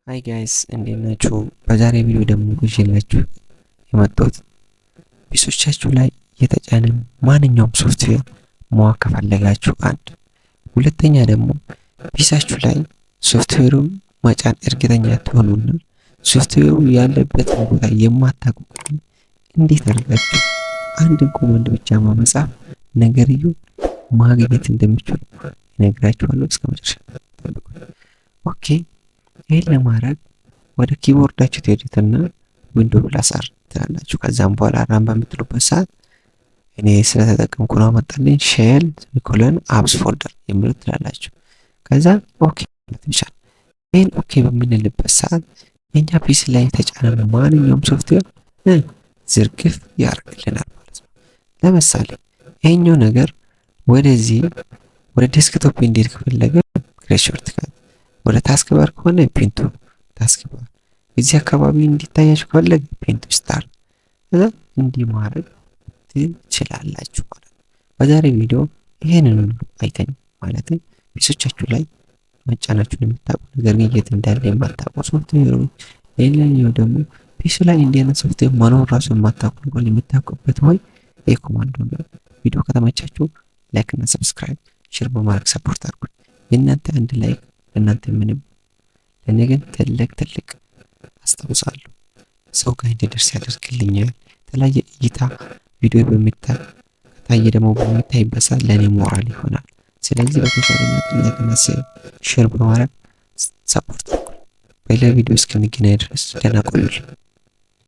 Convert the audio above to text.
ሃይ ጋይስ እንዴት ናችሁ? በዛሬ ቪዲዮ ደግሞ ይዤላችሁ የመጣሁት ፒሶቻችሁ ላይ የተጫነን ማንኛውም ሶፍትዌር ማወቅ ከፈለጋችሁ አንድ፣ ሁለተኛ ደግሞ ፒሳችሁ ላይ ሶፍትዌሩን መጫን እርግጠኛ ትሆኑና ሶፍትዌሩ ያለበትን ቦታ የማታውቁ ከሆነ እንዴት አድርጋችሁ አንድን ኮማንድ ብቻ በመጻፍ ነገርየው ማግኘት እንደምትችሉ እነግራችኋለሁ። እስከ መጨረሻ ጠብቁ። ኦኬ ይሄን ለማድረግ ወደ ኪቦርዳችሁ ትሄዱትና ዊንዶው ፕላስ አር ትላላችሁ። ከዛም በኋላ ራን በምትሉበት ሰዓት እኔ ስለተጠቀምኩ ነው አመጣልኝ ሼል ኮለን አፕስ ፎልደር የሚሉት ትላላችሁ። ከዛ ኦኬ ማለት ይቻላል። ይሄን ኦኬ በምንልበት ሰዓት የኛ ፒሲ ላይ የተጫነ ማንኛውም ሶፍትዌር ዝርግፍ ያደርግልናል ማለት ነው። ለምሳሌ ይሄኛው ነገር ወደዚህ ወደ ዴስክቶፕ እንዲሄድ ከፈለገ ክሬት ሾርትካት፣ ወደ ታስክ ባር ከሆነ ፒንቱ ታስክ ባር፣ እዚህ አካባቢ እንዲታያችሁ ከፈለገ ፒንቱ ስታርት፣ ከዛ እንዲህ ማድረግ ትችላላችሁ ማለት ነው። በዛሬ ቪዲዮ ይሄንን ሁሉ አይተን ማለት ፒሶቻችሁ ላይ መጫናችሁን የምታውቁ ነገር ግን የት እንዳለ የማታውቁ ሶፍትዌሮች፣ ሌላኛው ደግሞ ፒሲ ላይ እንዲህ አይነት ሶፍትዌር መኖር ራሱ የማታውቁ ነገር የምታውቁበት ወይ የኮማንዶ ነው። ቪዲዮ ከተመቻችሁ ላይክ እና ሰብስክራይብ ሼር በማድረግ ሰፖርት አድርጉኝ። የእናንተ አንድ ላይክ ለእናንተ ምንም ለእኔ ግን ትልቅ አስታውሳለሁ ሰው ጋር እንዲደርስ ያደርግልኛል። የተለያየ እይታ ቪዲዮ ከታየ ደግሞ በሚታይበት ሰዓት ለእኔ ሞራል ይሆናል። ስለዚህ በተቻለ መጠን ላይክ እና ሼር በማድረግ ሰፖርት አድርጉኝ። በሌላ ቪዲዮ እስክንገናኝ ድረስ ደህና ቆዩልኝ።